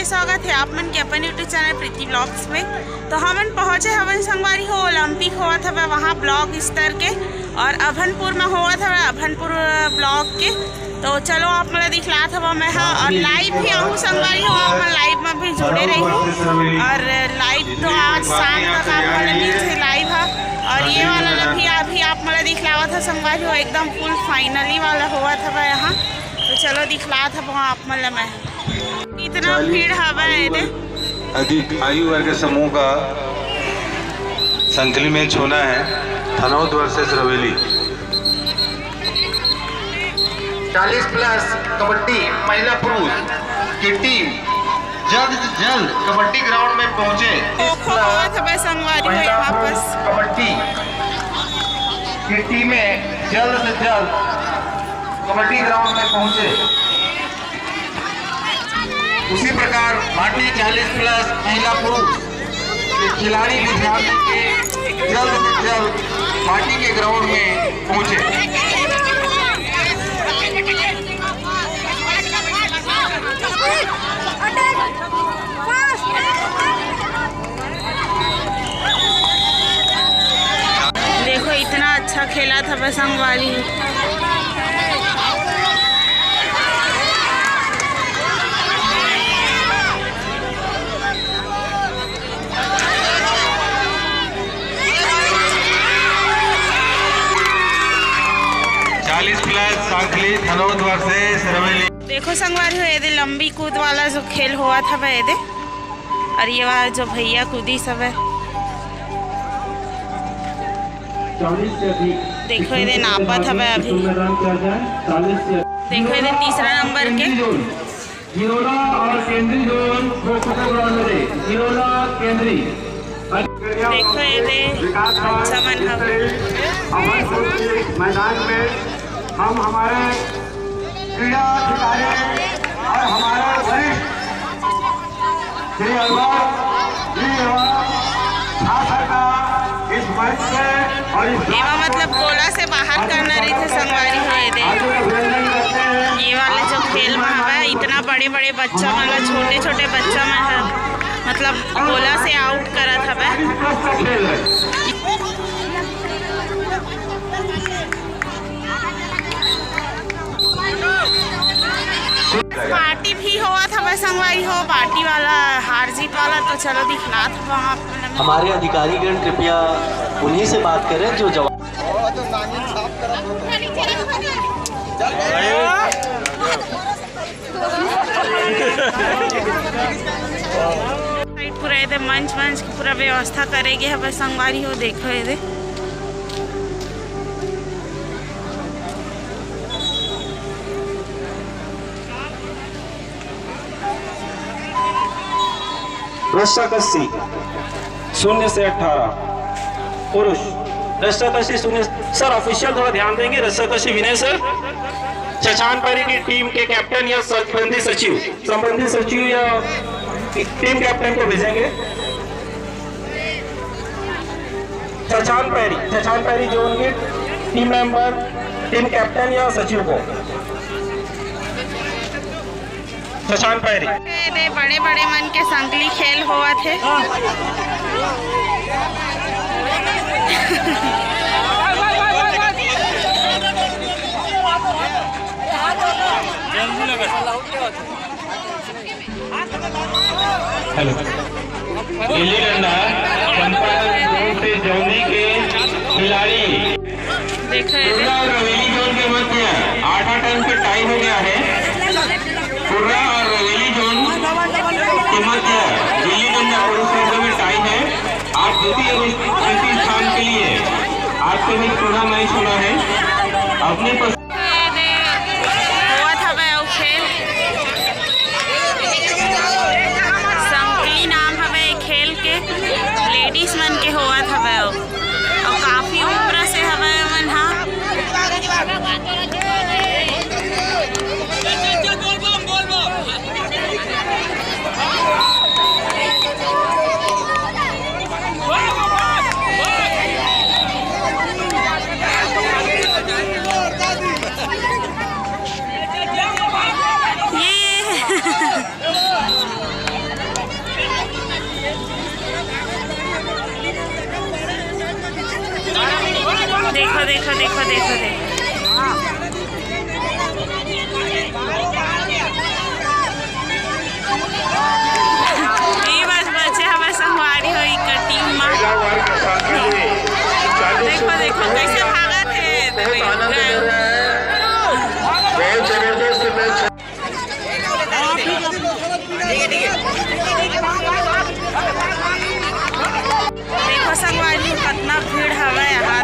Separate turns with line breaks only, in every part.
स्वागत है आप मन के अपन यूट्यूब चैनल प्रीति ब्लॉग्स में। तो हमन पहुँचे हवन संगवारी हो ओलंपिक हुआ था वहाँ ब्लॉक स्तर के और अभनपुर में हुआ था अभनपुर ब्लॉक के। तो चलो आप मतलब दिखला था मैं हाँ और लाइव भी आहूँ संगवारी हो मैं लाइव में भी जुड़े रही हूँ और लाइव तो आज शाम तक आप मतलब लाइव है और ये वाला भी अभी आप मतलब दिखलावा था संगवारी हो एकदम फुल फाइनली वाला हुआ था यहाँ। तो चलो दिखला था वहाँ आप मतलब मैं इतना भीड़ हवा है
अधिक आयु वर्ग समूह का संकली मैच होना है धनौद वर्सेस रवेली।
40 प्लस कबड्डी महिला पुरुष की टीम जल्द से जल्द कबड्डी ग्राउंड में पहुंचे। कबड्डी की टीमें जल्द से जल्द कबड्डी ग्राउंड में पहुंचे। उसी प्रकार भाटी 40 प्लस महिला पुरुष के खिलाड़ी भी ध्यान देंगे जल्द से जल्द भाटी के ग्राउंड में पहुंचे।
देखो इतना अच्छा खेला था बसंग वाली।
धनौद वर्सेस रवेली।
देखो संगवारी हो ये लंबी कूद वाला जो खेल हुआ था वह ये और ये वाला जो भैया कूदी सब है देखो ये नापा था वह अभी। देखो ये तीसरा नंबर के देखो ये अच्छा मन
मैदान में हम हमारे क्रीड़ा अधिकारी और हमारे वरिष्ठ श्री का इस मंच से और
मतलब गोला से बाहर करना रही थे संगवारी हुए थे। ये वाले जो खेल में हवा इतना बड़े बड़े बच्चा मतलब छोटे छोटे बच्चा में मतलब गोला से आउट करा था वह। पार्टी भी हुआ था वह संगवारी हो पार्टी वाला हार जीत वाला। तो चलो दिखला था वहाँ
हमारे अधिकारीगण कृपया उन्हीं से बात करें जो जवाब
पूरा ये मंच की पूरा व्यवस्था करेगी है बस संगवारी हो। देखो ये
रस्साकशी 0 से 18 पुरुष रस्साकशी 0। सर ऑफिशियल थोड़ा ध्यान देंगे। रस्साकशी विनय सर चचानपरी की टीम के कैप्टन या संबंधित सचिव या टीम कैप्टन को भेजेंगे। चचानपरी जोन के टीम मेंबर टीम कैप्टन या सचिव को चचानपरी।
बड़े बड़े मन के संकली खेल हुआ थे।
हेलो गिल्ली डंडा से जौनी के खिलाड़ी
देखो
और रवेली जोन के मध्य 8 टाइम का टाइम हो गया है। पुर्रा और रवेली जोन के मध्य गिल्ली डंडा पुरुष में टाइम है। आप द्वितीय स्थान के लिए आपसे भी थोड़ा मैच होना है अपने
लेडीज मन के हुआ था वह और काफी उम्र से हवा मन हाँ देखो देखो देखो देखो ये बस बच्चे हमारे संगवारी हो टीम में। देखो देखो कैसे भागा थे। देखो संगवारी कितना भीड़ हवा यहाँ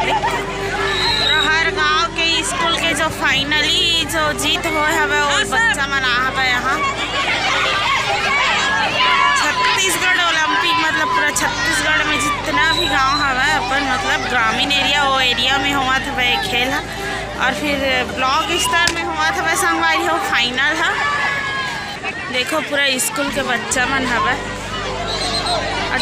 हर गांव के स्कूल के जो फाइनली जो जीत हो हवे वो बच्चा मना हवे यहाँ। छत्तीसगढ़ ओलंपिक मतलब पूरा छत्तीसगढ़ में जितना भी गांव हवे अपन मतलब ग्रामीण एरिया वो एरिया में हुआ था वह खेल है और फिर ब्लॉक स्तर में हुआ था वह संगवारी हो फाइनल है। देखो पूरा स्कूल के बच्चा मन हवे और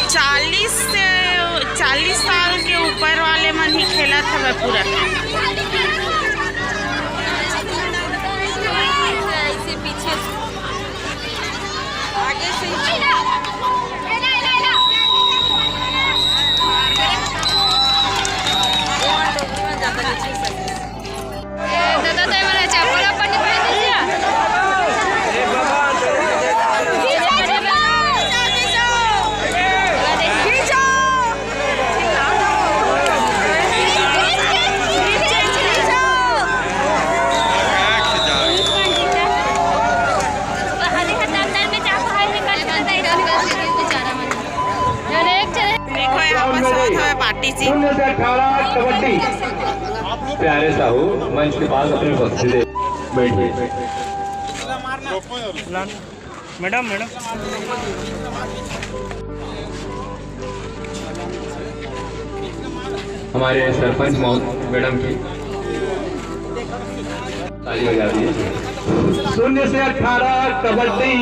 40 साल के ऊपर वाले मन ही खेला था वह पूरा। पीछे आगे से दादा तो मला चप्पल आपण पार्टी से
0 से 18 कबड्डी। प्यारे साहू मंच के पास अपनी उपस्थिति दे बैठिए।
मैडम
हमारे सरपंच मैडम की ताली बजा दी। 0 से 18 कबड्डी।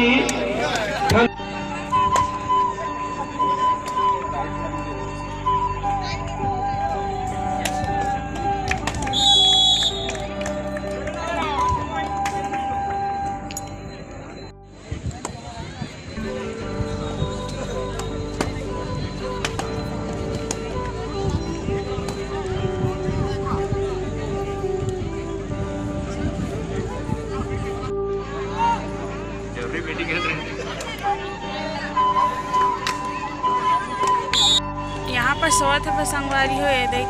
यहाँ पर सोत है संगवारी हो ये देख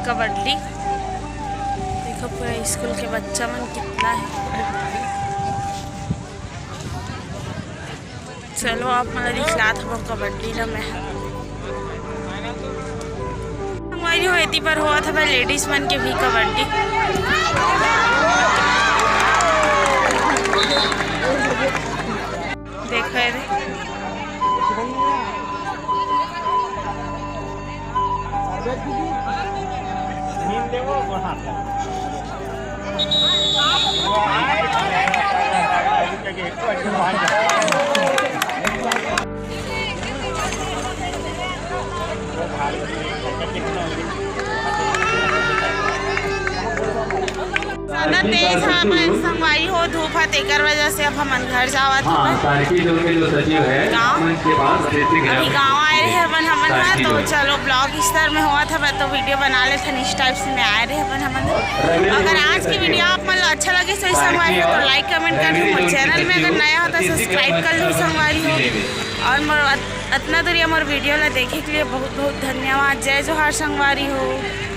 कबड्डी। देखो पूरा स्कूल के बच्चा मन कितना है। चलो आप मतलब दिखलात हो कबड्डी ना मैं संगवारी हो इतनी पर हुआ था भाई लेडीज मन के भी कबड्डी। देखो ये ज़्यादा तेज संगवारी हो धूप है तेकर वजह से अब हम घर जावा था।
सारकी जोन के जो सचिव है मंच के पास
अभी गाँव आए रहे अपन हमन था तो चलो ब्लॉग स्तर में हुआ था तो वीडियो बना ले थे इस टाइप से मैं आए रहे अपन हमन। अगर आज की वीडियो आप मतलब अच्छा लगे तो संगवारी हो तो लाइक कमेंट कर दो। चैनल में अगर नया हो तो सब्सक्राइब कर लो संगवारी हो। और इतना दूर मोर वीडियो ला देखे के लिए बहुत बहुत धन्यवाद। जय जोहार संगवारी हो।